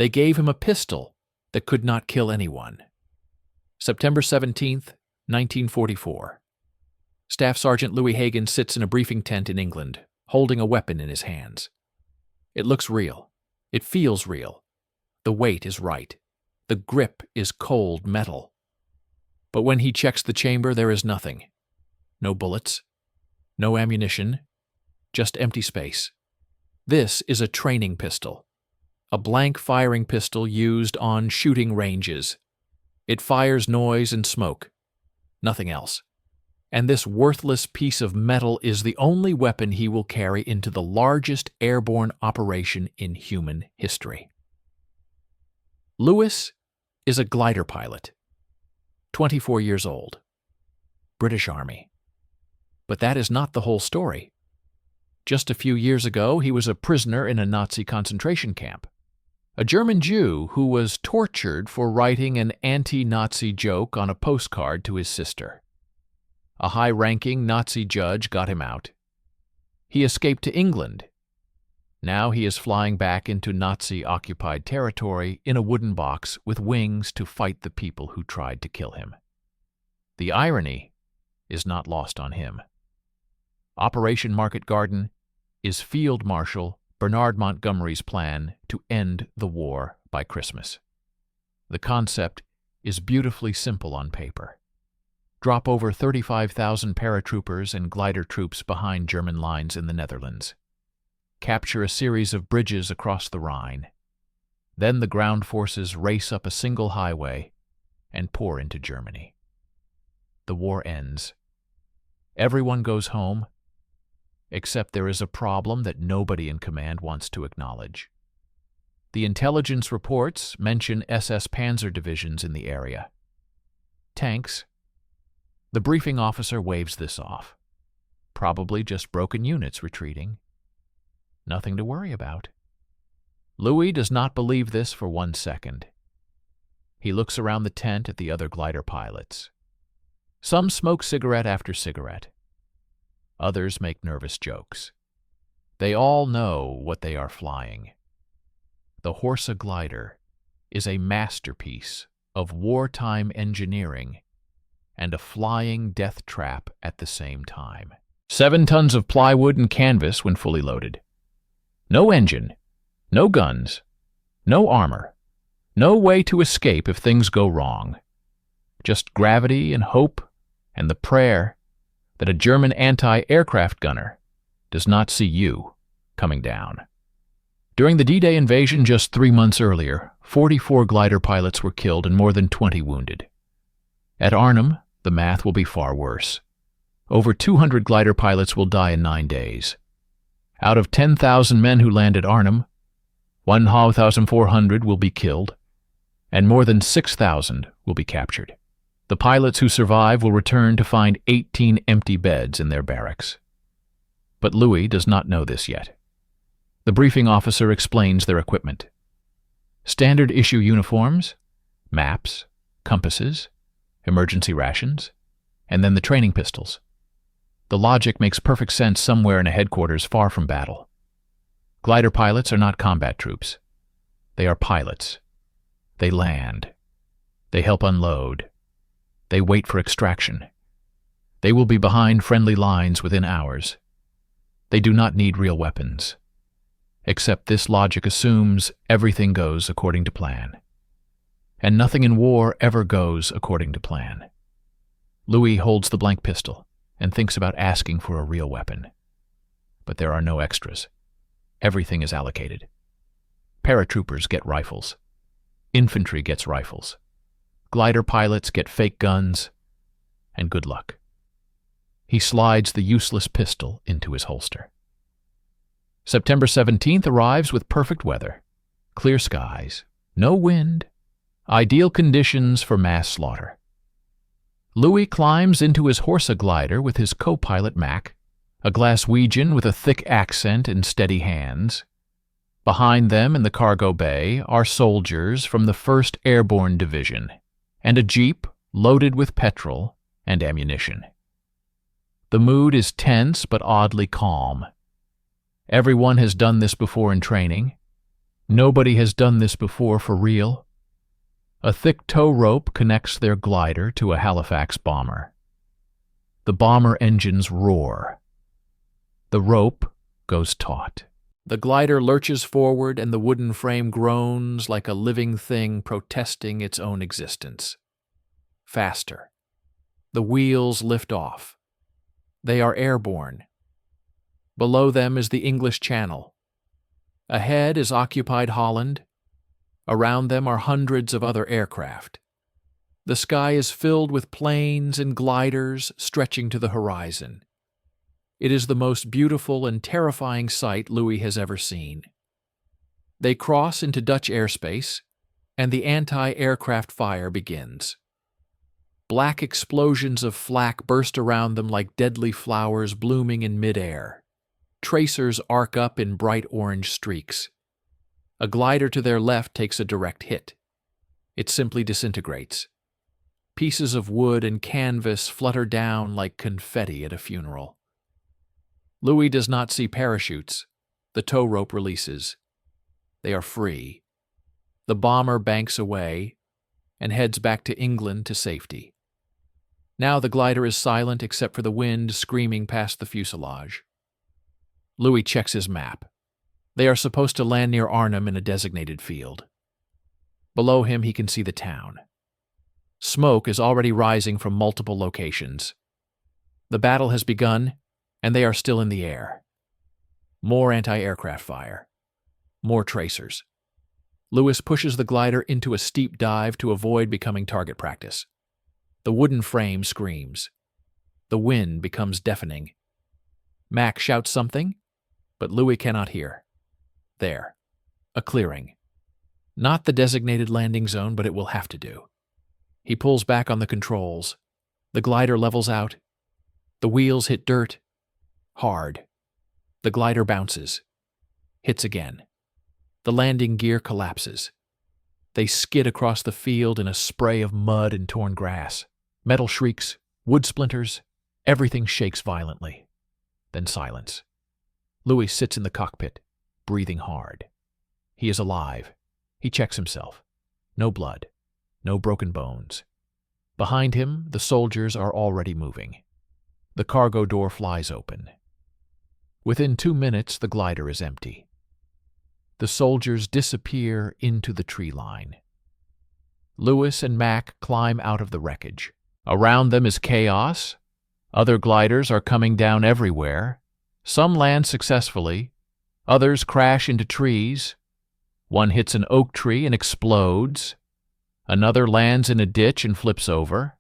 They gave him a pistol that could not kill anyone. September 17th, 1944. Staff Sergeant Louis Hagen sits in a briefing tent in England, holding a weapon in his hands. It looks real. It feels real. The weight is right. The grip is cold metal. But when he checks the chamber, there is nothing. No bullets. No ammunition. Just empty space. This is a training pistol. A blank firing pistol used on shooting ranges. It fires noise and smoke. Nothing else. And this worthless piece of metal is the only weapon he will carry into the largest airborne operation in human history. Louis is a glider pilot, 24 years old, British Army. But that is not the whole story. Just a few years ago, he was a prisoner in a Nazi concentration camp, a German Jew who was tortured for writing an anti-Nazi joke on a postcard to his sister. A high-ranking Nazi judge got him out. He escaped to England. Now he is flying back into Nazi-occupied territory in a wooden box with wings to fight the people who tried to kill him. The irony is not lost on him. Operation Market Garden is Field Marshal Bernard Montgomery's plan to end the war by Christmas. The concept is beautifully simple on paper. Drop over 35,000 paratroopers and glider troops behind German lines in the Netherlands. Capture a series of bridges across the Rhine. Then the ground forces race up a single highway and pour into Germany. The war ends. Everyone goes home, except there is a problem that nobody in command wants to acknowledge. The intelligence reports mention SS Panzer divisions in the area. Tanks. The briefing officer waves this off. Probably just broken units retreating. Nothing to worry about. Louis does not believe this for 1 second. He looks around the tent at the other glider pilots. Some smoke cigarette after cigarette. Others make nervous jokes. They all know what they are flying. The Horsa glider is a masterpiece of wartime engineering and a flying death trap at the same time. 7 tons of plywood and canvas when fully loaded. No engine, no guns, no armor, no way to escape if things go wrong. Just gravity and hope and the prayer that a German anti-aircraft gunner does not see you coming down. During the D-Day invasion just 3 months earlier, 44 glider pilots were killed and more than 20 wounded. At Arnhem, the math will be far worse. Over 200 glider pilots will die in 9 days. Out of 10,000 men who land at Arnhem, 1,400 will be killed, and more than 6,000 will be captured. The pilots who survive will return to find 18 empty beds in their barracks. But Louis does not know this yet. The briefing officer explains their equipment. Standard issue uniforms, maps, compasses, emergency rations, and then the training pistols. The logic makes perfect sense somewhere in a headquarters far from battle. Glider pilots are not combat troops. They are pilots. They land. They help unload. They wait for extraction. They will be behind friendly lines within hours. They do not need real weapons. Except this logic assumes everything goes according to plan. And nothing in war ever goes according to plan. Louis holds the blank pistol and thinks about asking for a real weapon. But there are no extras. Everything is allocated. Paratroopers get rifles. Infantry gets rifles. Glider pilots get fake guns. And good luck. He slides the useless pistol into his holster. September 17th arrives with perfect weather. Clear skies. No wind. Ideal conditions for mass slaughter. Louis climbs into his Horsa glider with his co-pilot Mac, a Glaswegian with a thick accent and steady hands. Behind them in the cargo bay are soldiers from the 1st Airborne Division, and a jeep loaded with petrol and ammunition. The mood is tense but oddly calm. Everyone has done this before in training. Nobody has done this before for real. A thick tow rope connects their glider to a Halifax bomber. The bomber engines roar. The rope goes taut. The glider lurches forward and the wooden frame groans like a living thing protesting its own existence. Faster. The wheels lift off. They are airborne. Below them is the English Channel. Ahead is occupied Holland. Around them are hundreds of other aircraft. The sky is filled with planes and gliders stretching to the horizon. It is the most beautiful and terrifying sight Louis has ever seen. They cross into Dutch airspace, and the anti-aircraft fire begins. Black explosions of flak burst around them like deadly flowers blooming in midair. Tracers arc up in bright orange streaks. A glider to their left takes a direct hit. It simply disintegrates. Pieces of wood and canvas flutter down like confetti at a funeral. Louis does not see parachutes. The tow rope releases. They are free. The bomber banks away and heads back to England to safety. Now the glider is silent except for the wind screaming past the fuselage. Louis checks his map. They are supposed to land near Arnhem in a designated field. Below him he can see the town. Smoke is already rising from multiple locations. The battle has begun, and they are still in the air. More anti-aircraft fire. More tracers. Louis pushes the glider into a steep dive to avoid becoming target practice. The wooden frame screams. The wind becomes deafening. Mac shouts something, but Louis cannot hear. There. A clearing. Not the designated landing zone, but it will have to do. He pulls back on the controls. The glider levels out. The wheels hit dirt. Hard. The glider bounces. Hits again. The landing gear collapses. They skid across the field in a spray of mud and torn grass. Metal shrieks, wood splinters, everything shakes violently. Then silence. Louis sits in the cockpit, breathing hard. He is alive. He checks himself. No blood. No broken bones. Behind him, the soldiers are already moving. The cargo door flies open. Within 2 minutes, the glider is empty. The soldiers disappear into the tree line. Louis and Mac climb out of the wreckage. Around them is chaos. Other gliders are coming down everywhere. Some land successfully. Others crash into trees. One hits an oak tree and explodes. Another lands in a ditch and flips over.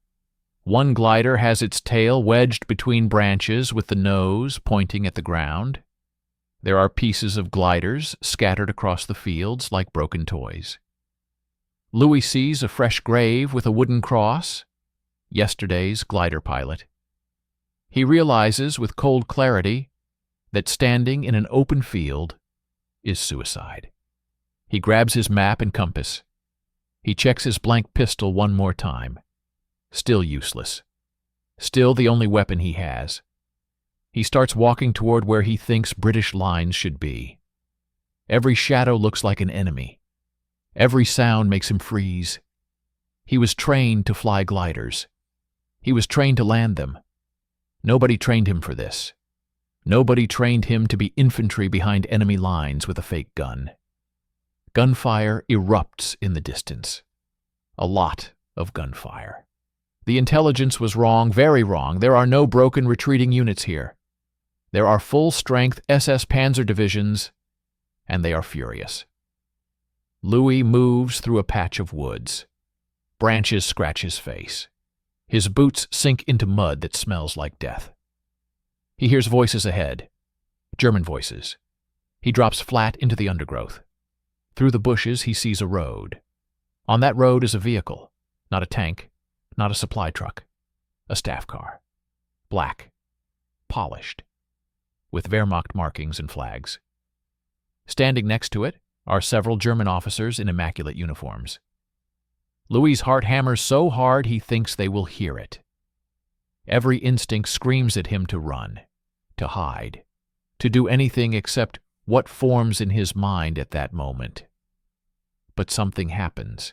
One glider has its tail wedged between branches with the nose pointing at the ground. There are pieces of gliders scattered across the fields like broken toys. Louis sees a fresh grave with a wooden cross. Yesterday's glider pilot. He realizes with cold clarity that standing in an open field is suicide. He grabs his map and compass. He checks his blank pistol one more time. Still useless. Still the only weapon he has. He starts walking toward where he thinks British lines should be. Every shadow looks like an enemy. Every sound makes him freeze. He was trained to fly gliders. He was trained to land them. Nobody trained him for this. Nobody trained him to be infantry behind enemy lines with a fake gun. Gunfire erupts in the distance. A lot of gunfire. The intelligence was wrong, very wrong. There are no broken retreating units here. There are full-strength SS Panzer divisions, and they are furious. Louis moves through a patch of woods. Branches scratch his face. His boots sink into mud that smells like death. He hears voices ahead. German voices. He drops flat into the undergrowth. Through the bushes, he sees a road. On that road is a vehicle, not a tank, not a supply truck, a staff car. Black. Polished. With Wehrmacht markings and flags. Standing next to it are several German officers in immaculate uniforms. Louis' heart hammers so hard he thinks they will hear it. Every instinct screams at him to run, to hide, to do anything except what forms in his mind at that moment. But something happens.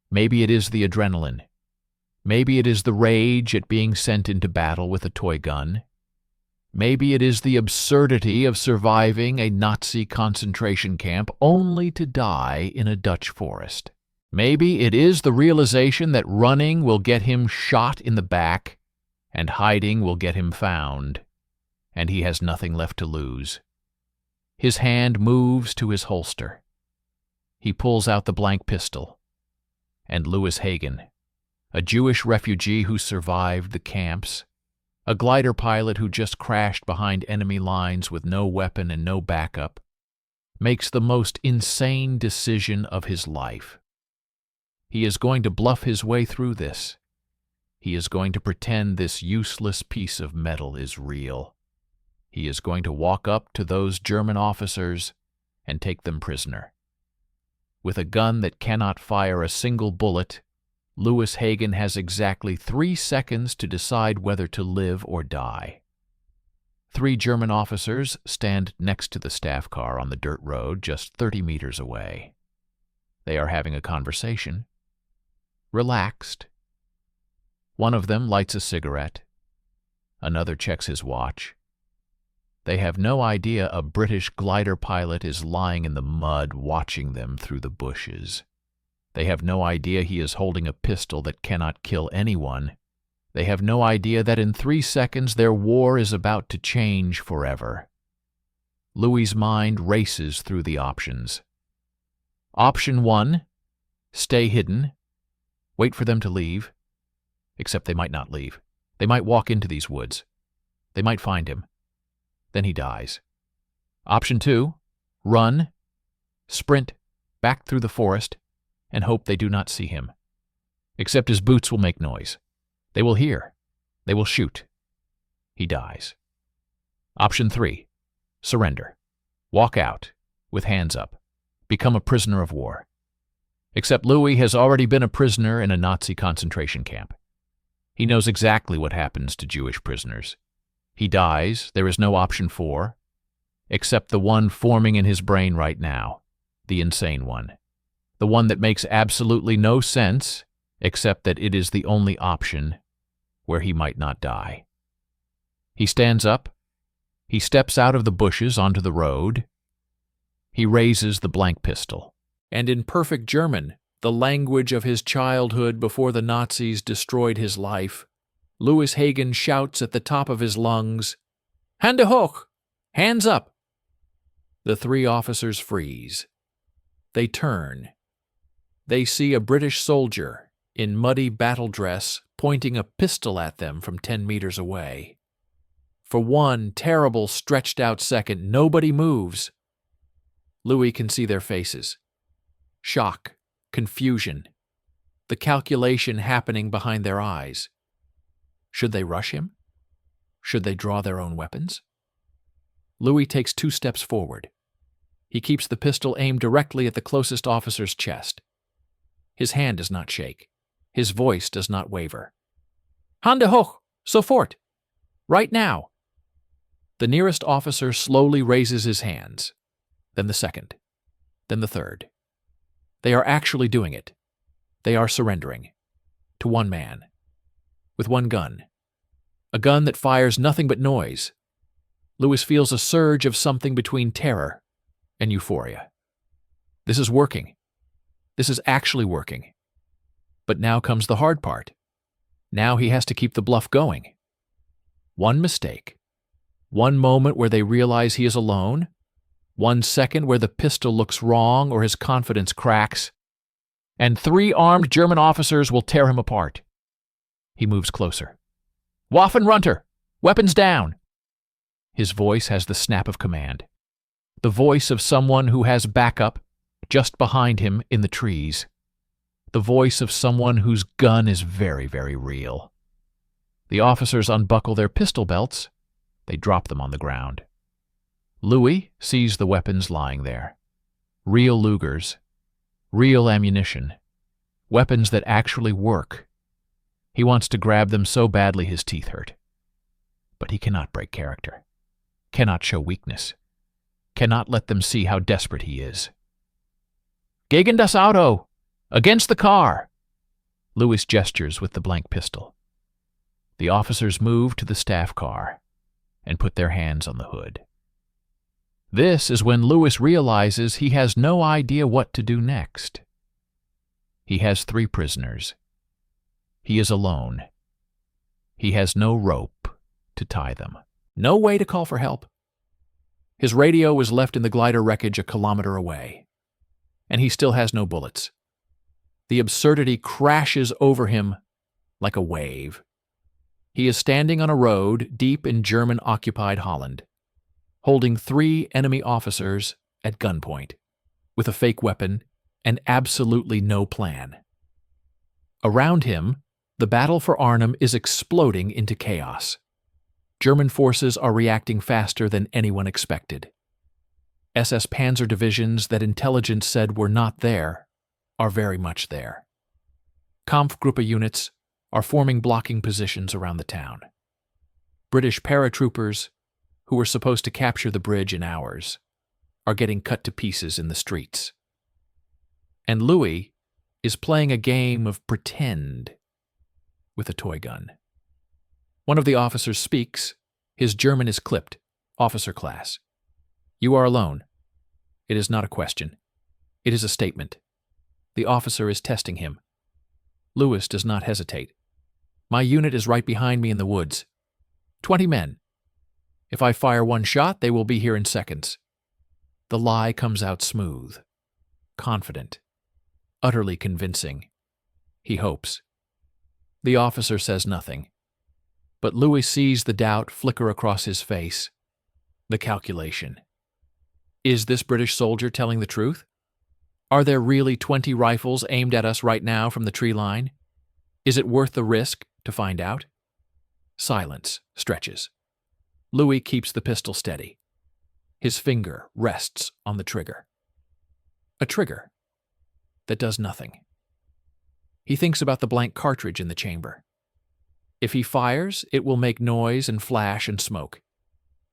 Maybe it is the adrenaline. Maybe it is the rage at being sent into battle with a toy gun. Maybe it is the absurdity of surviving a Nazi concentration camp only to die in a Dutch forest. Maybe it is the realization that running will get him shot in the back and hiding will get him found, and he has nothing left to lose. His hand moves to his holster. He pulls out the blank pistol, and Louis Hagen, a Jewish refugee who survived the camps, a glider pilot who just crashed behind enemy lines with no weapon and no backup, makes the most insane decision of his life. He is going to bluff his way through this. He is going to pretend this useless piece of metal is real. He is going to walk up to those German officers and take them prisoner. With a gun that cannot fire a single bullet, Louis Hagen has exactly 3 seconds to decide whether to live or die. 3 German officers stand next to the staff car on the dirt road just 30 meters away. They are having a conversation. Relaxed. One of them lights a cigarette. Another checks his watch. They have no idea a British glider pilot is lying in the mud watching them through the bushes. They have no idea he is holding a pistol that cannot kill anyone. They have no idea that in 3 seconds their war is about to change forever. Louis's mind races through the options. Option 1, stay hidden. Wait for them to leave. Except they might not leave. They might walk into these woods. They might find him. Then he dies. Option 2, run, sprint back through the forest, and hope they do not see him. Except his boots will make noise. They will hear. They will shoot. He dies. Option 3, surrender. Walk out, with hands up. Become a prisoner of war. Except Louis has already been a prisoner in a Nazi concentration camp. He knows exactly what happens to Jewish prisoners. He dies, there is no option 4, except the one forming in his brain right now, the insane one. The one that makes absolutely no sense, except that it is the only option where he might not die. He stands up. He steps out of the bushes onto the road. He raises the blank pistol. And in perfect German, the language of his childhood before the Nazis destroyed his life, Louis Hagen shouts at the top of his lungs, "Hände hoch! Hands up!" The 3 officers freeze. They turn. They see a British soldier in muddy battle dress pointing a pistol at them from 10 meters away. For one terrible stretched-out second, nobody moves. Louis can see their faces. Shock, confusion, the calculation happening behind their eyes. Should they rush him? Should they draw their own weapons? Louis takes 2 steps forward. He keeps the pistol aimed directly at the closest officer's chest. His hand does not shake. His voice does not waver. "Hände hoch! Sofort! Right now!" The nearest officer slowly raises his hands. Then the second. Then the third. They are actually doing it. They are surrendering. To one man. With one gun. A gun that fires nothing but noise. Louis feels a surge of something between terror and euphoria. This is working. This is actually working. But now comes the hard part. Now he has to keep the bluff going. One mistake. One moment where they realize he is alone. 1 second where the pistol looks wrong or his confidence cracks. And 3 armed German officers will tear him apart. He moves closer. "Waffen runter! Weapons down!" His voice has the snap of command. The voice of someone who has backup just behind him in the trees. The voice of someone whose gun is very, very real. The officers unbuckle their pistol belts. They drop them on the ground. Louis sees the weapons lying there. Real Lugers. Real ammunition. Weapons that actually work. He wants to grab them so badly his teeth hurt. But he cannot break character. Cannot show weakness. Cannot let them see how desperate he is. Gegen das Auto! Against the car! Louis gestures with the blank pistol. The officers move to the staff car and put their hands on the hood. This is when Louis realizes he has no idea what to do next. He has 3 prisoners. He is alone. He has no rope to tie them. No way to call for help. His radio was left in the glider wreckage a kilometer away, and he still has no bullets. The absurdity crashes over him like a wave. He is standing on a road deep in German-occupied Holland, holding 3 enemy officers at gunpoint, with a fake weapon and absolutely no plan. Around him, the battle for Arnhem is exploding into chaos. German forces are reacting faster than anyone expected. SS Panzer divisions that intelligence said were not there are very much there. Kampfgruppe units are forming blocking positions around the town. British paratroopers, who were supposed to capture the bridge in hours, are getting cut to pieces in the streets. And Louis is playing a game of pretend with a toy gun. One of the officers speaks. His German is clipped. Officer class. You are alone. It is not a question. It is a statement. The officer is testing him. Louis does not hesitate. My unit is right behind me in the woods. 20 men. If I fire 1 shot, they will be here in seconds. The lie comes out smooth, confident, utterly convincing. He hopes. The officer says nothing, but Louis sees the doubt flicker across his face, the calculation. Is this British soldier telling the truth? Are there really 20 rifles aimed at us right now from the tree line? Is it worth the risk to find out? Silence stretches. Louis keeps the pistol steady. His finger rests on the trigger. A trigger that does nothing. He thinks about the blank cartridge in the chamber. If he fires, it will make noise and flash and smoke.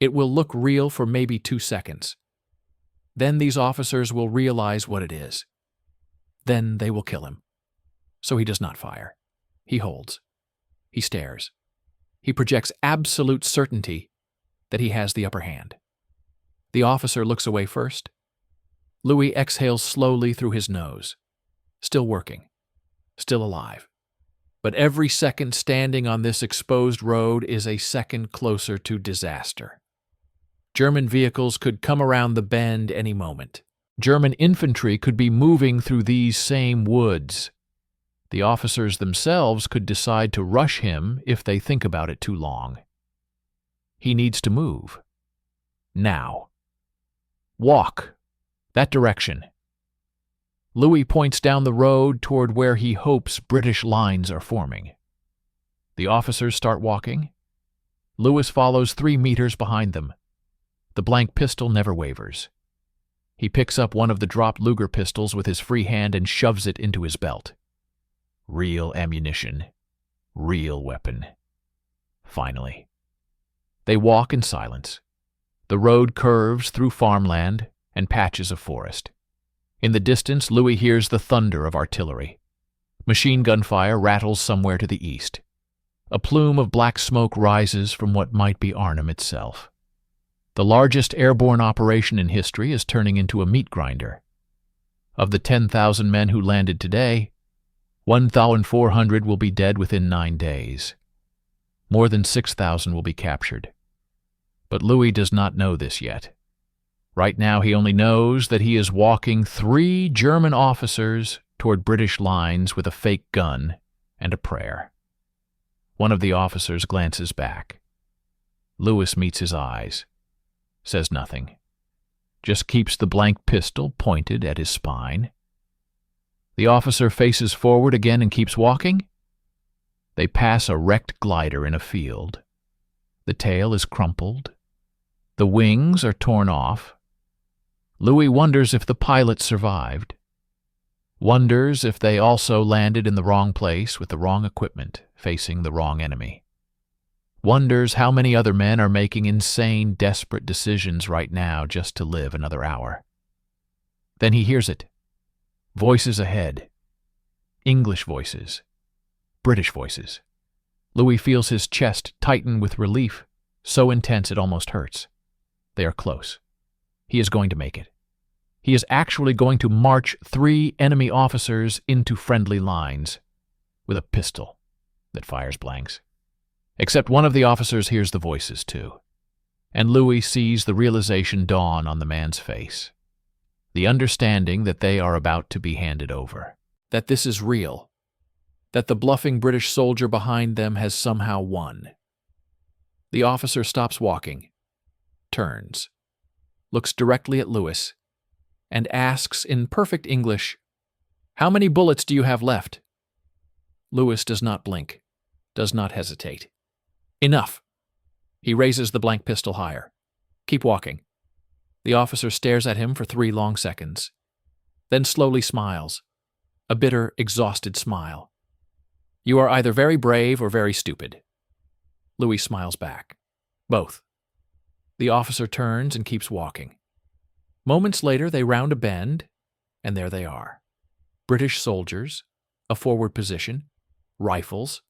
It will look real for maybe 2 seconds. Then these officers will realize what it is. Then they will kill him. So he does not fire. He holds. He stares. He projects absolute certainty that he has the upper hand. The officer looks away first. Louis exhales slowly through his nose. Still working. Still alive. But every second standing on this exposed road is a second closer to disaster. German vehicles could come around the bend any moment. German infantry could be moving through these same woods. The officers themselves could decide to rush him if they think about it too long. He needs to move. Now. Walk. That direction. Louis points down the road toward where he hopes British lines are forming. The officers start walking. Louis follows 3 meters behind them. The blank pistol never wavers. He picks up one of the dropped Luger pistols with his free hand and shoves it into his belt. Real ammunition. Real weapon. Finally. They walk in silence. The road curves through farmland and patches of forest. In the distance, Louis hears the thunder of artillery. Machine gun fire rattles somewhere to the east. A plume of black smoke rises from what might be Arnhem itself. The largest airborne operation in history is turning into a meat grinder. Of the 10,000 men who landed today, 1,400 will be dead within 9 days. More than 6,000 will be captured. But Louis does not know this yet. Right now he only knows that he is walking 3 German officers toward British lines with a fake gun and a prayer. One of the officers glances back. Louis meets his eyes. Says nothing. Just keeps the blank pistol pointed at his spine. The officer faces forward again and keeps walking. They pass a wrecked glider in a field. The tail is crumpled. The wings are torn off. Louis wonders if the pilot survived. Wonders if they also landed in the wrong place with the wrong equipment, facing the wrong enemy. Wonders how many other men are making insane, desperate decisions right now just to live another hour. Then he hears it. Voices ahead. English voices. British voices. Louis feels his chest tighten with relief, so intense it almost hurts. They are close. He is going to make it. He is actually going to march 3 enemy officers into friendly lines with a pistol that fires blanks. Except one of the officers hears the voices too, and Louis sees the realization dawn on the man's face. The understanding that they are about to be handed over. That this is real. That the bluffing British soldier behind them has somehow won. The officer stops walking, turns, looks directly at Louis, and asks in perfect English, "How many bullets do you have left?" Louis does not blink, does not hesitate. "Enough." He raises the blank pistol higher. "Keep walking." The officer stares at him for 3 long seconds, then slowly smiles, a bitter, exhausted smile. "You are either very brave or very stupid." Louis smiles back. "Both." The officer turns and keeps walking. Moments later, they round a bend, and there they are. British soldiers, a forward position, rifles,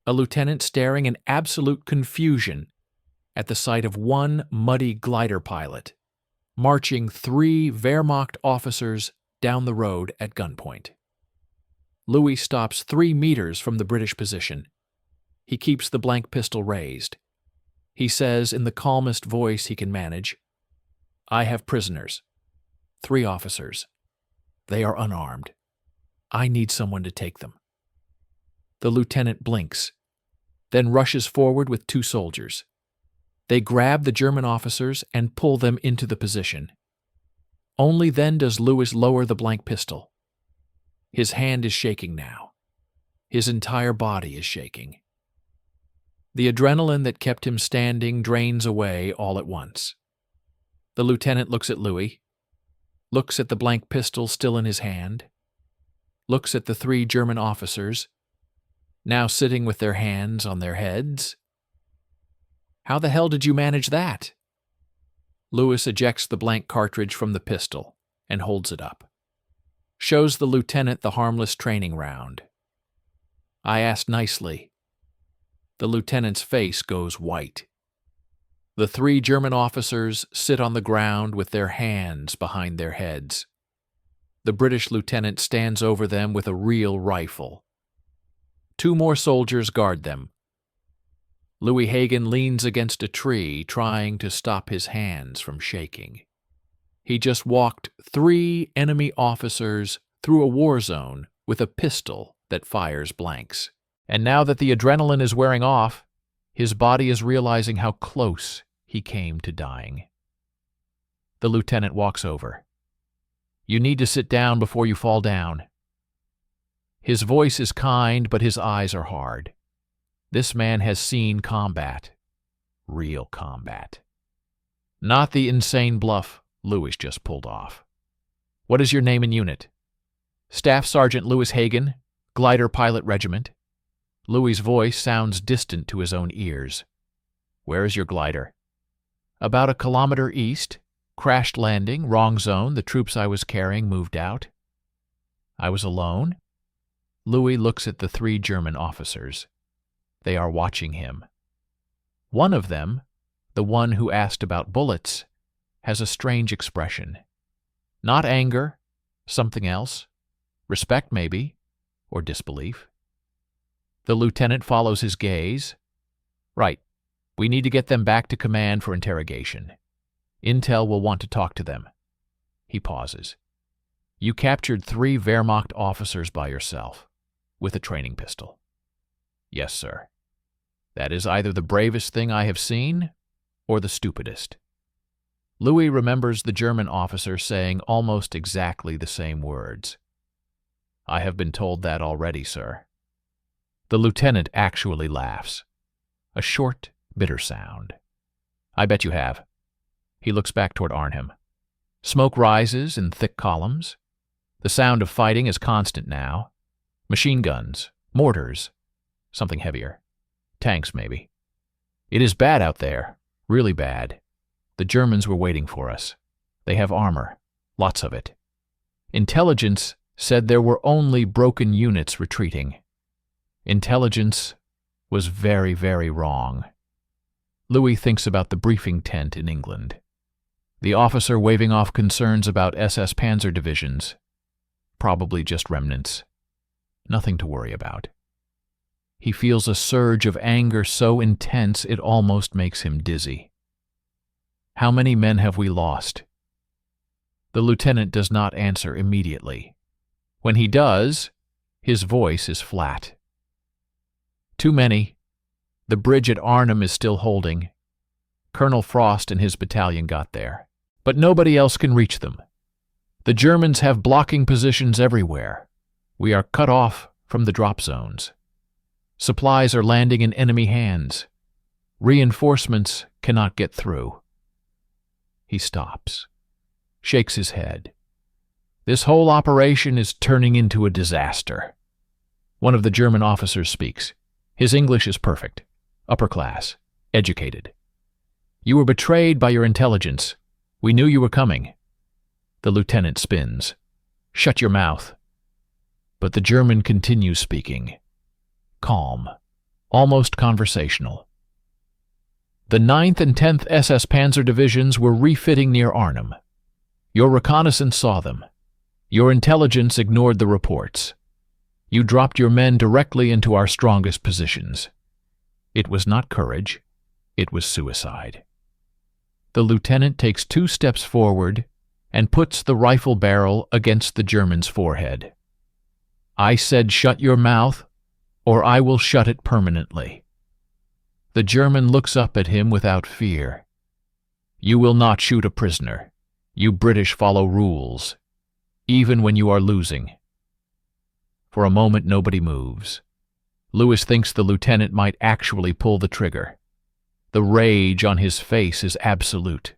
a lieutenant staring in absolute confusion at the sight of one muddy glider pilot, marching 3 Wehrmacht officers down the road at gunpoint. Louis stops 3 meters from the British position. He keeps the blank pistol raised. He says in the calmest voice he can manage, "I have prisoners. 3 officers. They are unarmed. I need someone to take them." The lieutenant blinks, then rushes forward with 2 soldiers. They grab the German officers and pull them into the position. Only then does Louis lower the blank pistol. His hand is shaking now. His entire body is shaking. The adrenaline that kept him standing drains away all at once. The lieutenant looks at Louis, looks at the blank pistol still in his hand, looks at the 3 German officers, now sitting with their hands on their heads. "How the hell did you manage that?" Louis ejects the blank cartridge from the pistol and holds it up. Shows the lieutenant the harmless training round. "I asked nicely." The lieutenant's face goes white. The 3 German officers sit on the ground with their hands behind their heads. The British lieutenant stands over them with a real rifle. 2 more soldiers guard them. Louis Hagen leans against a tree, trying to stop his hands from shaking. He just walked 3 enemy officers through a war zone with a pistol that fires blanks. And now that the adrenaline is wearing off, his body is realizing how close he came to dying. The lieutenant walks over. "You need to sit down before you fall down." His voice is kind, but his eyes are hard. This man has seen combat. Real combat. Not the insane bluff Louis just pulled off. "What is your name and unit?" "Staff Sergeant Louis Hagen, Glider Pilot Regiment." Louis's voice sounds distant to his own ears. "Where is your glider?" "About a kilometer east. Crashed landing, wrong zone. The troops I was carrying moved out." "I was alone?" Louis looks at the 3 German officers. They are watching him. One of them, the one who asked about bullets, has a strange expression. Not anger, something else. Respect, maybe, or disbelief. The lieutenant follows his gaze. "Right. We need to get them back to command for interrogation. Intel will want to talk to them." He pauses. "You captured 3 Wehrmacht officers by yourself, with a training pistol." "Yes, sir." "That is either the bravest thing I have seen, or the stupidest." Louis remembers the German officer saying almost exactly the same words. "I have been told that already, sir." The lieutenant actually laughs. A short, bitter sound. "I bet you have." He looks back toward Arnhem. Smoke rises in thick columns. The sound of fighting is constant now. Machine guns, mortars, something heavier. Tanks, maybe. It is bad out there, really bad. The Germans were waiting for us. They have armor, lots of it. Intelligence said there were only broken units retreating. Intelligence was very, very wrong. Louis thinks about the briefing tent in England. The officer waving off concerns about SS Panzer divisions. Probably just remnants. Nothing to worry about. He feels a surge of anger so intense it almost makes him dizzy. How many men have we lost? The lieutenant does not answer immediately. When he does, his voice is flat. Too many. The bridge at Arnhem is still holding. Colonel Frost and his battalion got there, but nobody else can reach them. The Germans have blocking positions everywhere. We are cut off from the drop zones. Supplies are landing in enemy hands. Reinforcements cannot get through. He stops, shakes his head. This whole operation is turning into a disaster. One of the German officers speaks. His English is perfect, upper class, educated. You were betrayed by your intelligence. We knew you were coming. The lieutenant spins. Shut your mouth. But the German continues speaking. Calm, almost conversational. The 9th and 10th SS Panzer divisions were refitting near Arnhem. Your reconnaissance saw them. Your intelligence ignored the reports. You dropped your men directly into our strongest positions. It was not courage, it was suicide. The lieutenant takes 2 steps forward and puts the rifle barrel against the German's forehead. I said shut your mouth, or I will shut it permanently. The German looks up at him without fear. You will not shoot a prisoner. You British follow rules, even when you are losing. For a moment nobody moves. Louis thinks the lieutenant might actually pull the trigger. The rage on his face is absolute.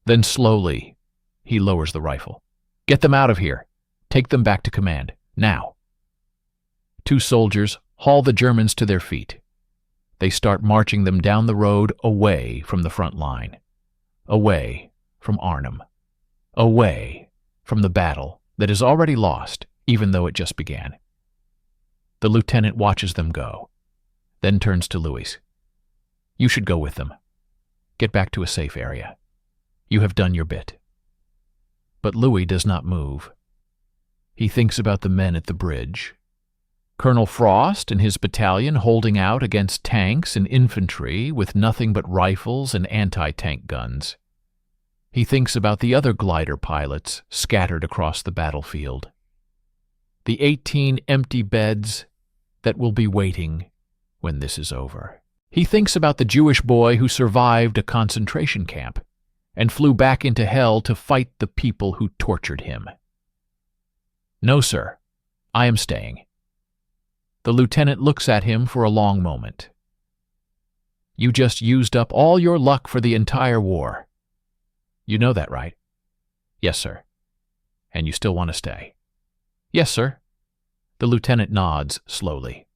Then slowly, he lowers the rifle. Get them out of here. Take them back to command, now. 2 soldiers haul the Germans to their feet. They start marching them down the road away from the front line. Away from Arnhem. Away from the battle that is already lost, even though it just began. The lieutenant watches them go, then turns to Louis. You should go with them. Get back to a safe area. You have done your bit. But Louis does not move. He thinks about the men at the bridge. Colonel Frost and his battalion holding out against tanks and infantry with nothing but rifles and anti-tank guns. He thinks about the other glider pilots scattered across the battlefield. The 18 empty beds that will be waiting when this is over. He thinks about the Jewish boy who survived a concentration camp and flew back into hell to fight the people who tortured him. No, sir, I am staying. The lieutenant looks at him for a long moment. You just used up all your luck for the entire war. You know that, right? Yes, sir. And you still want to stay? Yes, sir. The lieutenant nods slowly.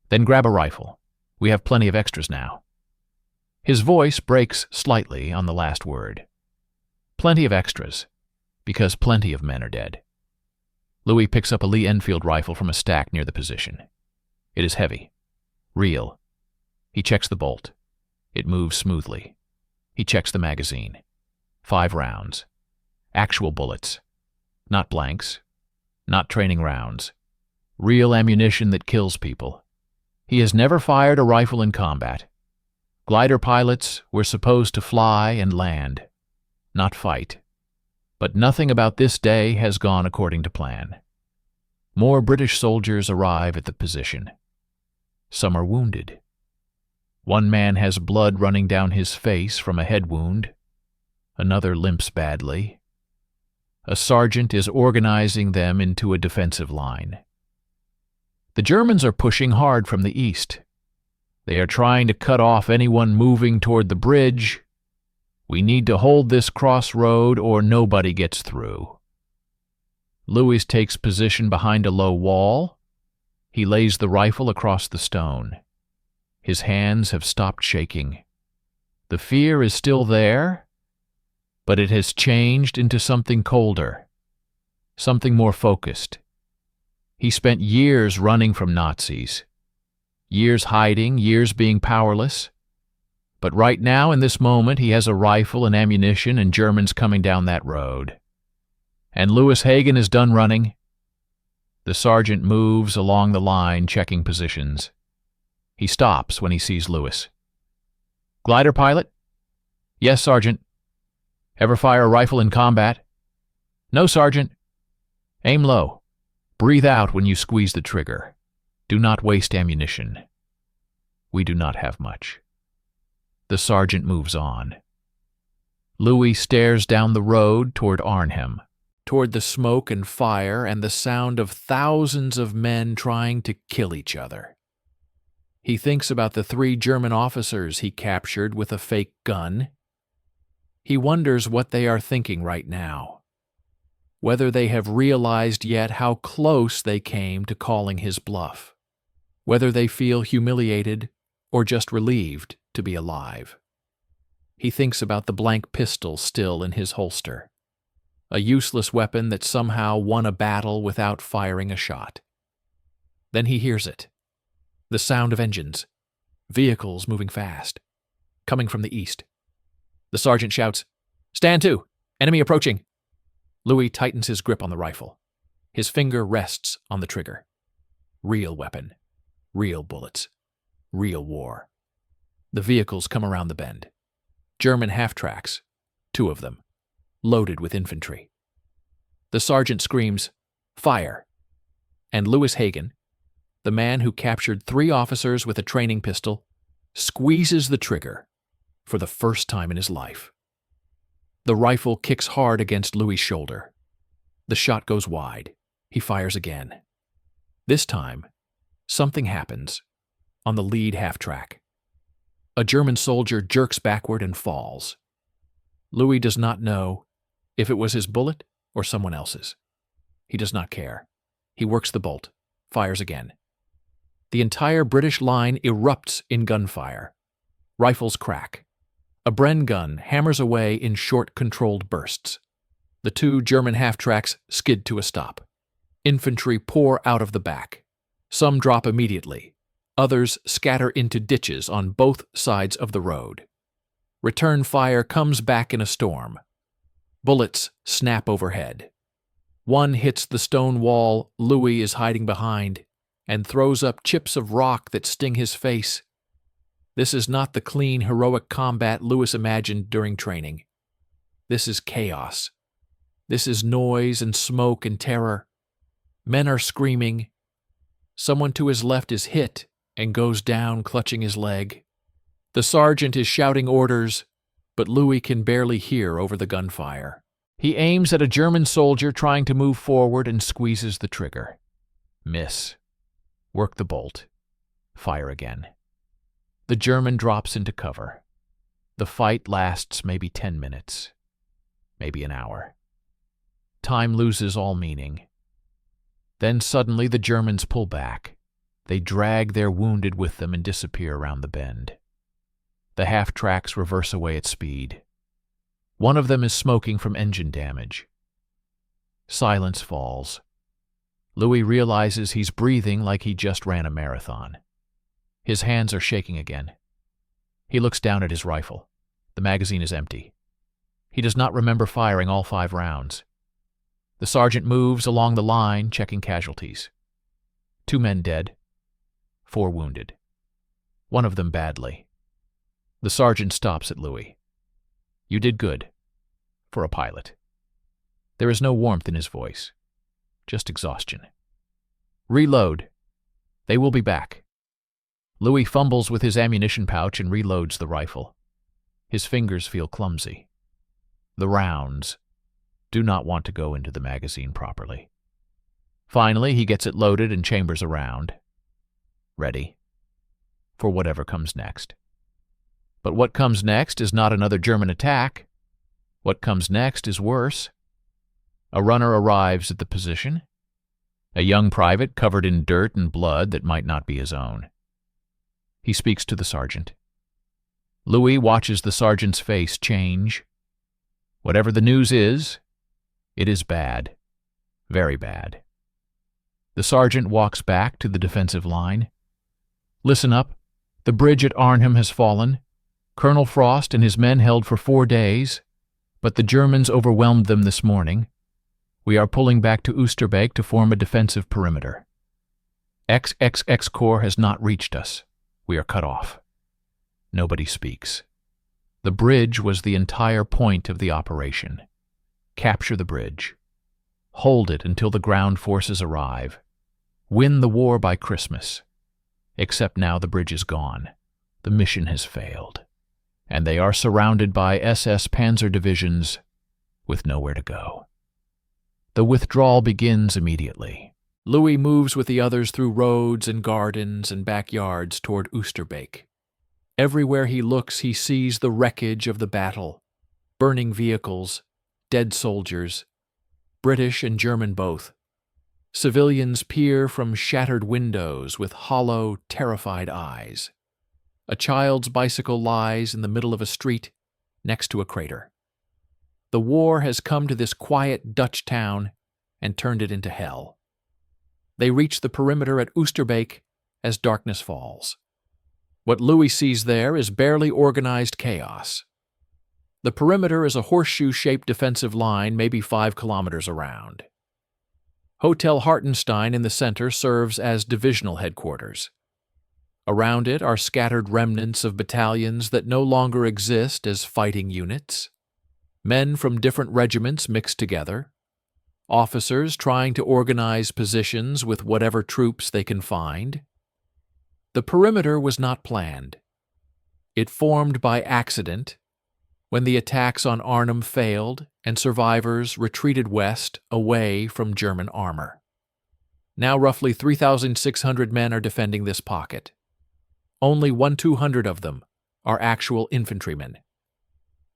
Then grab a rifle. We have plenty of extras now. His voice breaks slightly on the last word. Plenty of extras, because plenty of men are dead. Louis picks up a Lee Enfield rifle from a stack near the position. It is heavy. Real. He checks the bolt. It moves smoothly. He checks the magazine. 5 rounds. Actual bullets. Not blanks. Not training rounds. Real ammunition that kills people. He has never fired a rifle in combat. Glider pilots were supposed to fly and land, not fight. But nothing about this day has gone according to plan. More British soldiers arrive at the position. Some are wounded. One man has blood running down his face from a head wound. Another limps badly. A sergeant is organizing them into a defensive line. The Germans are pushing hard from the east. They are trying to cut off anyone moving toward the bridge. We need to hold this crossroad or nobody gets through. Louis takes position behind a low wall. He lays the rifle across the stone. His hands have stopped shaking. The fear is still there, but it has changed into something colder. something more focused. He spent years running from Nazis, years hiding, years being powerless. But right now, in this moment, he has a rifle and ammunition and Germans coming down that road. And Louis Hagen is done running. The sergeant moves along the line, checking positions. He stops when he sees Louis. "Glider pilot?" "Yes, Sergeant." "Ever fire a rifle in combat?" "No, Sergeant." "Aim low. Breathe out when you squeeze the trigger. Do not waste ammunition. We do not have much." The sergeant moves on. Louis stares down the road toward Arnhem, toward the smoke and fire and the sound of thousands of men trying to kill each other. He thinks about the 3 German officers he captured with a fake gun. He wonders what they are thinking right now, whether they have realized yet how close they came to calling his bluff, whether they feel humiliated or just relieved to be alive. He thinks about the blank pistol still in his holster, a useless weapon that somehow won a battle without firing a shot. Then he hears it, the sound of engines, vehicles moving fast, coming from the east. The sergeant shouts, "Stand to! Enemy approaching!" Louis tightens his grip on the rifle. His finger rests on the trigger. Real weapon, real bullets, real war. The vehicles come around the bend. German half-tracks, 2 of them, loaded with infantry. The sergeant screams, "Fire!" And Louis Hagen, the man who captured 3 officers with a training pistol, squeezes the trigger for the first time in his life. The rifle kicks hard against Louis' shoulder. The shot goes wide. He fires again. This time, something happens on the lead half-track. A German soldier jerks backward and falls. Louis does not know if it was his bullet or someone else's. He does not care. He works the bolt, fires again. The entire British line erupts in gunfire. Rifles crack. A Bren gun hammers away in short, controlled bursts. The 2 German half-tracks skid to a stop. Infantry pour out of the back. Some drop immediately. Others scatter into ditches on both sides of the road. Return fire comes back in a storm. Bullets snap overhead. One hits the stone wall Louis is hiding behind and throws up chips of rock that sting his face. This is not the clean, heroic combat Louis imagined during training. This is chaos. This is noise and smoke and terror. Men are screaming. Someone to his left is hit and goes down, clutching his leg. The sergeant is shouting orders, but Louis can barely hear over the gunfire. He aims at a German soldier trying to move forward and squeezes the trigger. Miss. Work the bolt. Fire again. The German drops into cover. The fight lasts maybe 10 minutes, maybe an hour. Time loses all meaning. Then suddenly the Germans pull back. They drag their wounded with them and disappear around the bend. The half-tracks reverse away at speed. One of them is smoking from engine damage. Silence falls. Louis realizes he's breathing like he just ran a marathon. His hands are shaking again. He looks down at his rifle. The magazine is empty. He does not remember firing all 5 rounds. The sergeant moves along the line, checking casualties. 2 men dead. 4 wounded. One of them badly. The sergeant stops at Louis. You did good. For a pilot. There is no warmth in his voice. Just exhaustion. Reload. They will be back. Louis fumbles with his ammunition pouch and reloads the rifle. His fingers feel clumsy. The rounds do not want to go into the magazine properly. Finally, he gets it loaded and chambers around. Ready for whatever comes next. But what comes next is not another German attack. What comes next is worse. A runner arrives at the position. A young private covered in dirt and blood that might not be his own. He speaks to the sergeant. Louis watches the sergeant's face change. Whatever the news is, it is bad. Very bad. The sergeant walks back to the defensive line. Listen up. The bridge at Arnhem has fallen. Colonel Frost and his men held for 4 days, but the Germans overwhelmed them this morning. We are pulling back to Oosterbeek to form a defensive perimeter. XXX Corps has not reached us. We are cut off. Nobody speaks. The bridge was the entire point of the operation. Capture the bridge. Hold it until the ground forces arrive. Win the war by Christmas. Except now the bridge is gone. The mission has failed. And they are surrounded by SS Panzer divisions with nowhere to go. The withdrawal begins immediately. Louis moves with the others through roads and gardens and backyards toward Oosterbeek. Everywhere he looks, he sees the wreckage of the battle, burning vehicles, dead soldiers, British and German both. Civilians peer from shattered windows with hollow, terrified eyes. A child's bicycle lies in the middle of a street next to a crater. The war has come to this quiet Dutch town and turned it into hell. They reach the perimeter at Oosterbeek as darkness falls. What Louis sees there is barely organized chaos. The perimeter is a horseshoe-shaped defensive line maybe 5 kilometers around. Hotel Hartenstein in the center serves as divisional headquarters. Around it are scattered remnants of battalions that no longer exist as fighting units. Men from different regiments mixed together. Officers trying to organize positions with whatever troops they can find. The perimeter was not planned. It formed by accident when the attacks on Arnhem failed and survivors retreated west away from German armor. Now roughly 3,600 men are defending this pocket. Only 1,200 of them are actual infantrymen.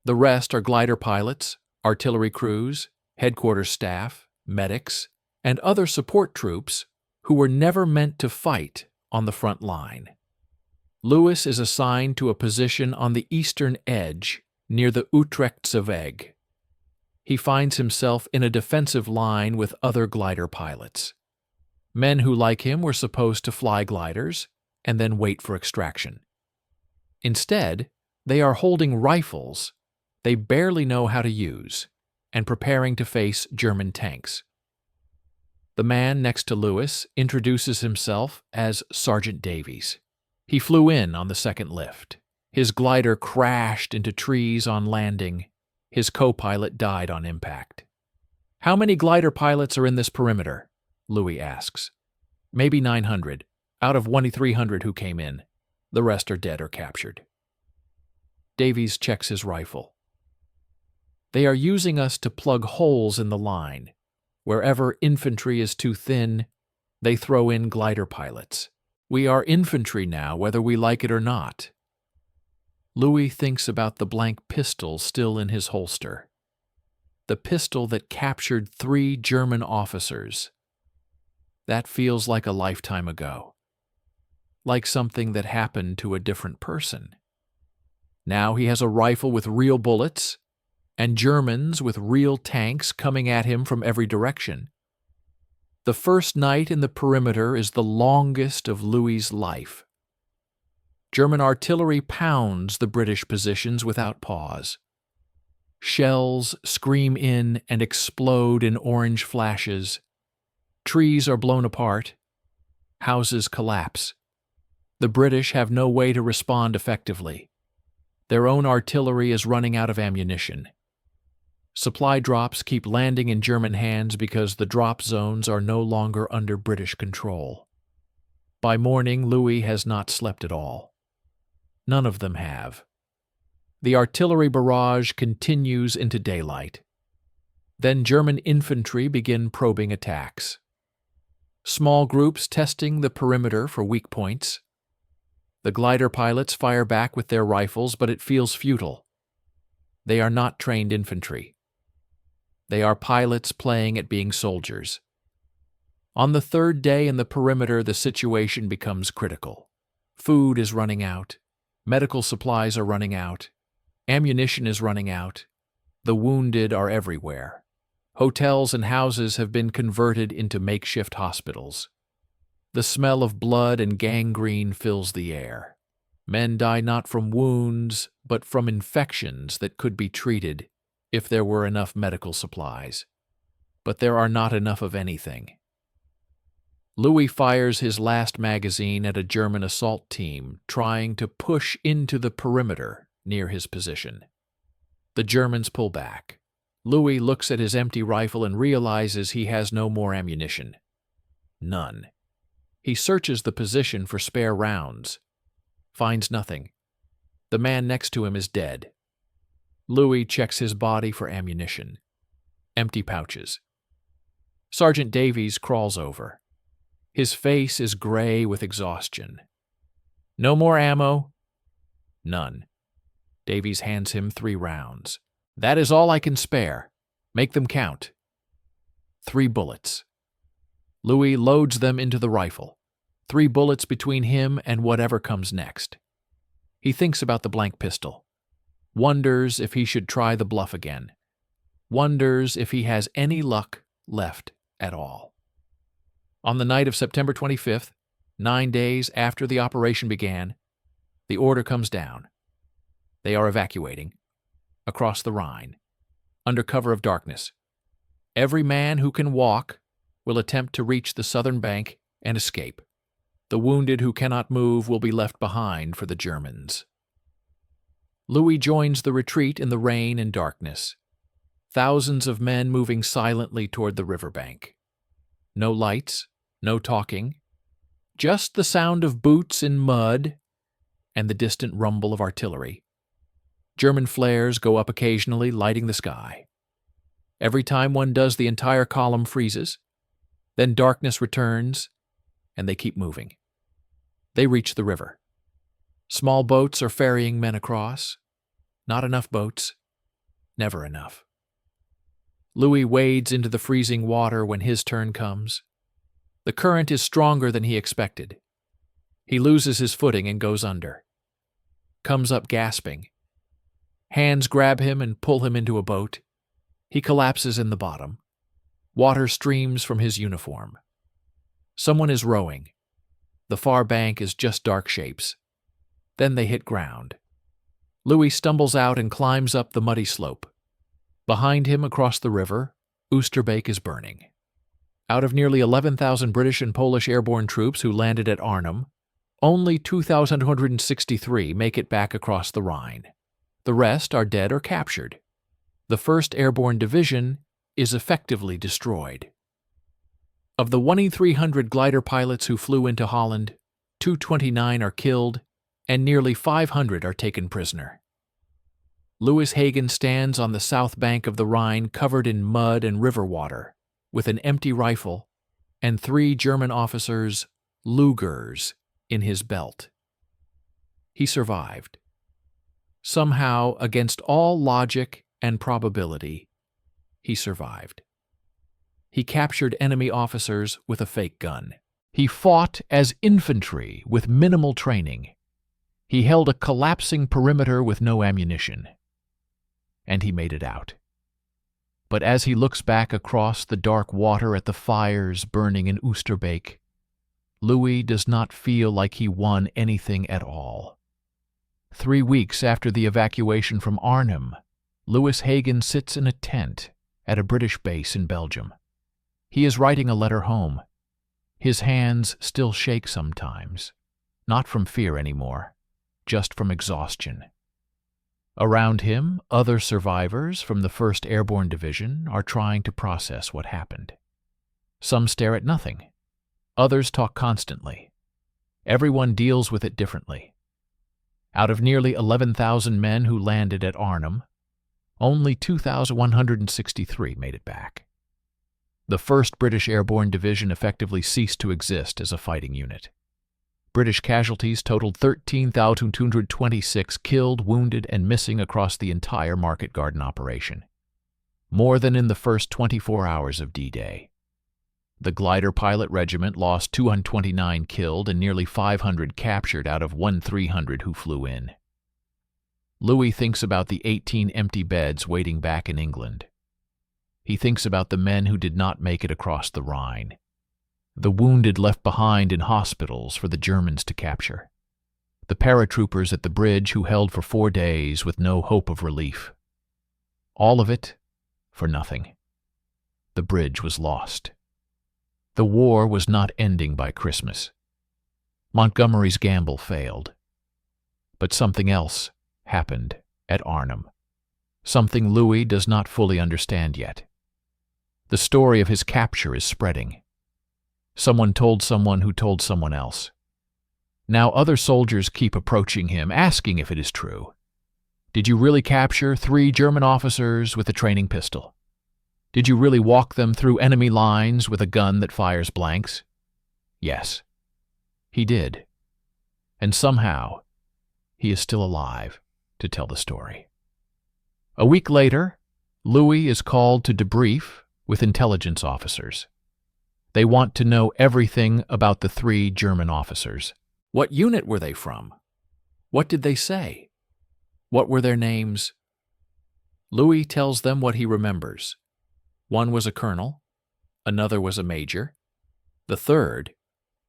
The rest are glider pilots, artillery crews, headquarters staff, medics, and other support troops who were never meant to fight on the front line. Louis is assigned to a position on the eastern edge near the Utrechtse Weg. He finds himself in a defensive line with other glider pilots. Men who, like him, were supposed to fly gliders and then wait for extraction. Instead, they are holding rifles they barely know how to use and preparing to face German tanks. The man next to Louis introduces himself as Sergeant Davies. He flew in on the second lift. His glider crashed into trees on landing. His co-pilot died on impact. "How many glider pilots are in this perimeter?" Louis asks. "Maybe 900, out of 2,300 who came in. The rest are dead or captured." Davies checks his rifle. "They are using us to plug holes in the line. Wherever infantry is too thin, they throw in glider pilots. We are infantry now, whether we like it or not." Louis thinks about the blank pistol still in his holster. The pistol that captured 3 German officers. That feels like a lifetime ago. Like something that happened to a different person. Now he has a rifle with real bullets, and Germans with real tanks coming at him from every direction. The first night in the perimeter is the longest of Louis's life. German artillery pounds the British positions without pause. Shells scream in and explode in orange flashes. Trees are blown apart. Houses collapse. The British have no way to respond effectively. Their own artillery is running out of ammunition. Supply drops keep landing in German hands because the drop zones are no longer under British control. By morning, Louis has not slept at all. None of them have. The artillery barrage continues into daylight. Then German infantry begin probing attacks. Small groups testing the perimeter for weak points. The glider pilots fire back with their rifles, but it feels futile. They are not trained infantry. They are pilots playing at being soldiers. On the third day in the perimeter, the situation becomes critical. Food is running out. Medical supplies are running out. Ammunition is running out. The wounded are everywhere. Hotels and houses have been converted into makeshift hospitals. The smell of blood and gangrene fills the air. Men die not from wounds, but from infections that could be treated if there were enough medical supplies. But there are not enough of anything. Louis fires his last magazine at a German assault team trying to push into the perimeter near his position. The Germans pull back. Louis looks at his empty rifle and realizes he has no more ammunition. None. He searches the position for spare rounds. Finds nothing. The man next to him is dead. Louis checks his body for ammunition. Empty pouches. Sergeant Davies crawls over. His face is gray with exhaustion. No more ammo? None. Davies hands him 3 rounds. That is all I can spare. Make them count. 3 bullets. Louis loads them into the rifle. 3 bullets between him and whatever comes next. He thinks about the blank pistol. Wonders if he should try the bluff again. Wonders if he has any luck left at all. On the night of September 25th, 9 days after the operation began, the order comes down. They are evacuating, across the Rhine, under cover of darkness. Every man who can walk will attempt to reach the southern bank and escape. The wounded who cannot move will be left behind for the Germans. Louis joins the retreat in the rain and darkness. Thousands of men moving silently toward the riverbank. No lights, no talking, just the sound of boots in mud and the distant rumble of artillery. German flares go up occasionally, lighting the sky. Every time one does, the entire column freezes. Then darkness returns, and they keep moving. They reach the river. Small boats are ferrying men across. Not enough boats. Never enough. Louis wades into the freezing water when his turn comes. The current is stronger than he expected. He loses his footing and goes under. Comes up gasping. Hands grab him and pull him into a boat. He collapses in the bottom. Water streams from his uniform. Someone is rowing. The far bank is just dark shapes. Then they hit ground. Louis stumbles out and climbs up the muddy slope. Behind him, across the river, Oosterbeek is burning. Out of nearly 11,000 British and Polish airborne troops who landed at Arnhem, only 2,263 make it back across the Rhine. The rest are dead or captured. The 1st Airborne Division is effectively destroyed. Of the 1,300 glider pilots who flew into Holland, 229 are killed, and nearly 500 are taken prisoner. Louis Hagen stands on the south bank of the Rhine covered in mud and river water, with an empty rifle and 3 German officers' Lugers in his belt. He survived. Somehow, against all logic and probability, he survived. He captured enemy officers with a fake gun. He fought as infantry with minimal training. He held a collapsing perimeter with no ammunition. And he made it out. But as he looks back across the dark water at the fires burning in Oosterbeek, Louis does not feel like he won anything at all. 3 weeks after the evacuation from Arnhem, Louis Hagen sits in a tent at a British base in Belgium. He is writing a letter home. His hands still shake sometimes, not from fear anymore, just from exhaustion. Around him, other survivors from the 1st Airborne Division are trying to process what happened. Some stare at nothing. Others talk constantly. Everyone deals with it differently. Out of nearly 11,000 men who landed at Arnhem, only 2,163 made it back. The 1st British Airborne Division effectively ceased to exist as a fighting unit. British casualties totaled 13,226 killed, wounded, and missing across the entire Market Garden operation. More than in the first 24 hours of D-Day. The glider Pilot Regiment lost 229 killed and nearly 500 captured out of 1,300 who flew in. Louis thinks about the 18 empty beds waiting back in England. He thinks about the men who did not make it across the Rhine, the wounded left behind in hospitals for the Germans to capture, the paratroopers at the bridge who held for 4 days with no hope of relief. All of it for nothing. The bridge was lost. The war was not ending by Christmas. Montgomery's gamble failed. But something else happened at Arnhem. Something Louis does not fully understand yet. The story of his capture is spreading. Someone told someone who told someone else. Now other soldiers keep approaching him, asking if it is true. Did you really capture 3 German officers with a training pistol? Did you really walk them through enemy lines with a gun that fires blanks? Yes, he did. And somehow, he is still alive to tell the story. A week later, Louis is called to debrief with intelligence officers. They want to know everything about the 3 German officers. What unit were they from? What did they say? What were their names? Louis tells them what he remembers. One was a colonel, another was a major, the third,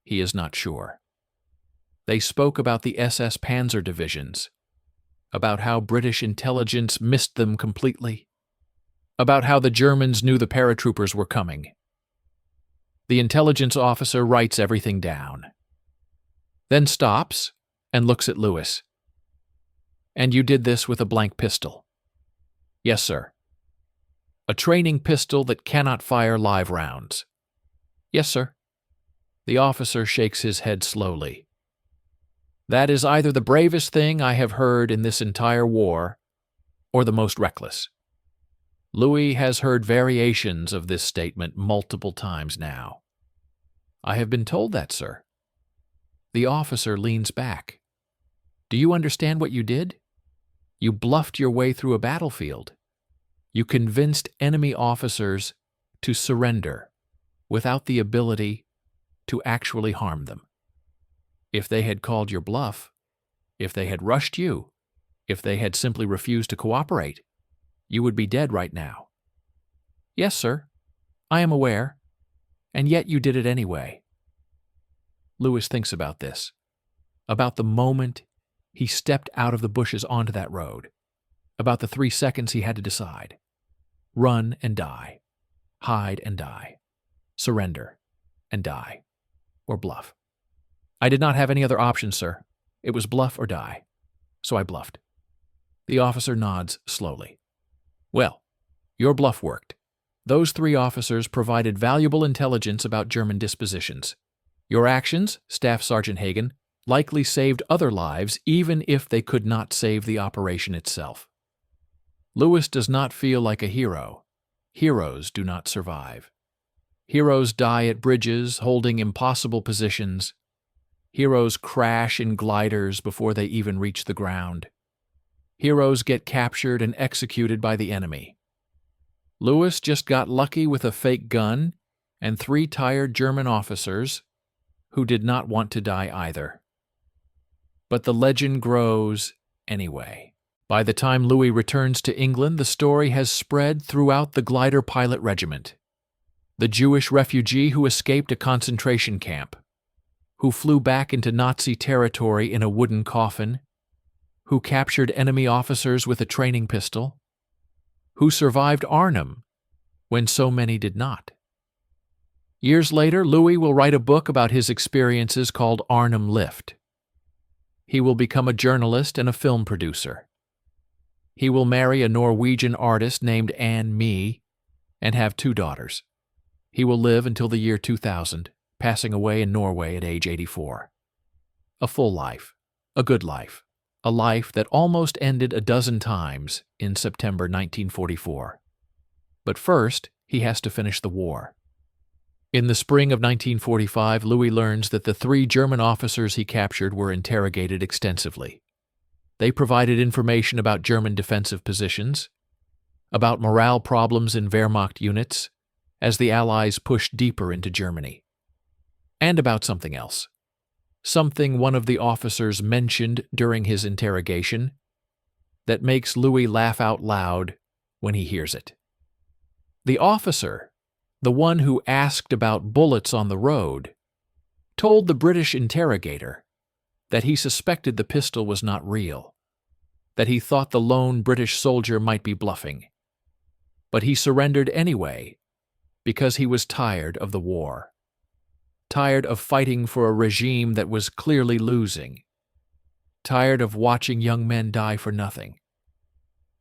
he is not sure. They spoke about the SS Panzer divisions, about how British intelligence missed them completely, about how the Germans knew the paratroopers were coming. The intelligence officer writes everything down, then stops and looks at Louis. And you did this with a blank pistol? Yes, sir. A training pistol that cannot fire live rounds? Yes, sir. The officer shakes his head slowly. That is either the bravest thing I have heard in this entire war, or the most reckless. Louis has heard variations of this statement multiple times now. I have been told that, sir. The officer leans back. Do you understand what you did? You bluffed your way through a battlefield. You convinced enemy officers to surrender without the ability to actually harm them. If they had called your bluff, if they had rushed you, if they had simply refused to cooperate, you would be dead right now. Yes, sir, I am aware, and yet you did it anyway. Louis thinks about this, about the moment he stepped out of the bushes onto that road, about the 3 seconds he had to decide. Run and die, hide and die, surrender and die, or bluff. I did not have any other option, sir. It was bluff or die, so I bluffed. The officer nods slowly. Well, your bluff worked. Those 3 officers provided valuable intelligence about German dispositions. Your actions, Staff Sergeant Hagen, likely saved other lives even if they could not save the operation itself. Louis does not feel like a hero. Heroes do not survive. Heroes die at bridges holding impossible positions. Heroes crash in gliders before they even reach the ground. Heroes get captured and executed by the enemy. Louis just got lucky with a fake gun and 3 tired German officers who did not want to die either. But the legend grows anyway. By the time Louis returns to England, the story has spread throughout the glider Pilot Regiment. The Jewish refugee who escaped a concentration camp, who flew back into Nazi territory in a wooden coffin, who captured enemy officers with a training pistol, who survived Arnhem when so many did not. Years later, Louis will write a book about his experiences called Arnhem Lift. He will become a journalist and a film producer. He will marry a Norwegian artist named Anne Mee and have 2 daughters. He will live until the year 2000, passing away in Norway at age 84. A full life, a good life, a life that almost ended a dozen times in September 1944. But first, he has to finish the war. In the spring of 1945, Louis learns that the 3 German officers he captured were interrogated extensively. They provided information about German defensive positions, about morale problems in Wehrmacht units as the Allies pushed deeper into Germany, and about something else, something one of the officers mentioned during his interrogation that makes Louis laugh out loud when he hears it. The officer, the one who asked about bullets on the road, told the British interrogator that he suspected the pistol was not real, that he thought the lone British soldier might be bluffing. But he surrendered anyway because he was tired of the war, tired of fighting for a regime that was clearly losing, tired of watching young men die for nothing.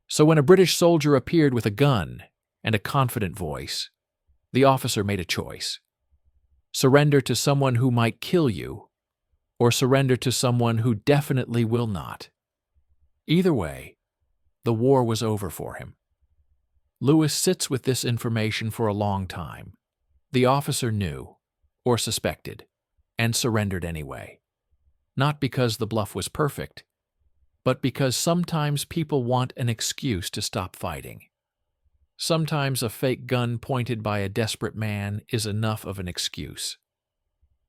So when a British soldier appeared with a gun and a confident voice, the officer made a choice. Surrender to someone who might kill you, or surrender to someone who definitely will not. Either way, the war was over for him. Louis sits with this information for a long time. The officer knew, or suspected, and surrendered anyway. Not because the bluff was perfect, but because sometimes people want an excuse to stop fighting. Sometimes a fake gun pointed by a desperate man is enough of an excuse.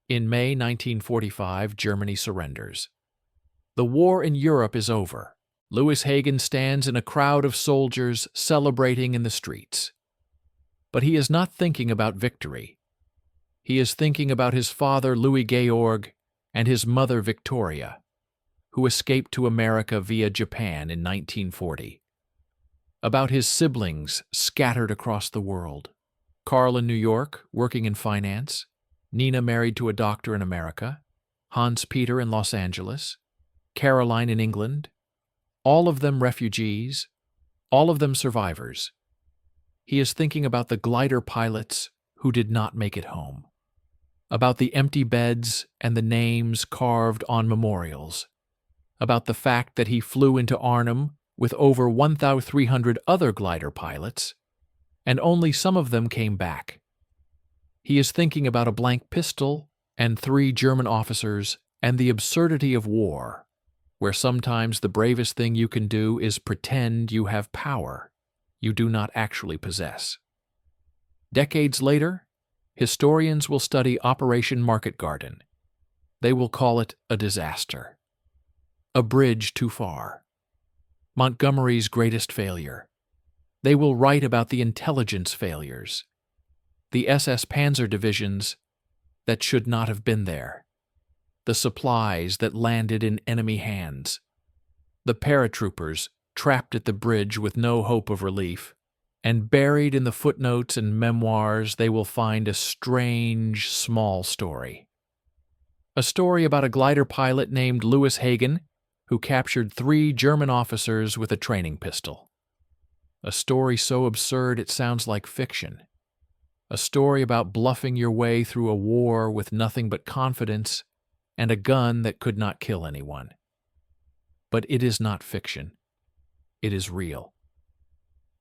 In May 1945, Germany surrenders. The war in Europe is over. Louis Hagen stands in a crowd of soldiers celebrating in the streets. But he is not thinking about victory. He is thinking about his father, Louis Georg, and his mother, Victoria, who escaped to America via Japan in 1940. About his siblings scattered across the world. Carl in New York, working in finance. Nina married to a doctor in America. Hans Peter in Los Angeles. Caroline in England. All of them refugees. All of them survivors. He is thinking about the glider pilots who did not make it home. About the empty beds and the names carved on memorials. About the fact that he flew into Arnhem with over 1,300 other glider pilots, and only some of them came back. He is thinking about a blank pistol and 3 German officers and the absurdity of war, where sometimes the bravest thing you can do is pretend you have power you do not actually possess. Decades later, historians will study Operation Market Garden. They will call it a disaster. A bridge too far. Montgomery's greatest failure. They will write about the intelligence failures, the SS Panzer divisions that should not have been there, the supplies that landed in enemy hands, the paratroopers trapped at the bridge with no hope of relief, and buried in the footnotes and memoirs they will find a strange, small story. A story about a glider pilot named Louis Hagen who captured 3 German officers with a training pistol. A story so absurd it sounds like fiction. A story about bluffing your way through a war with nothing but confidence and a gun that could not kill anyone. But it is not fiction. It is real.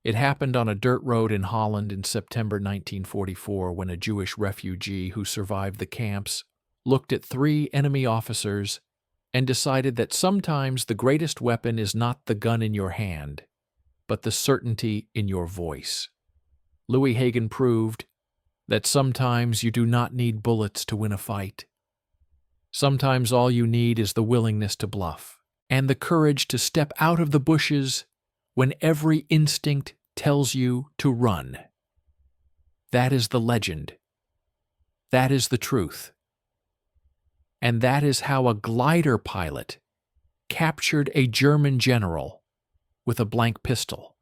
It happened on a dirt road in Holland in September 1944 when a Jewish refugee who survived the camps looked at 3 enemy officers and decided that sometimes the greatest weapon is not the gun in your hand, but the certainty in your voice. Louis Hagen proved that sometimes you do not need bullets to win a fight. Sometimes all you need is the willingness to bluff and the courage to step out of the bushes when every instinct tells you to run. That is the legend. That is the truth. And that is how a glider pilot captured a German general with a blank pistol.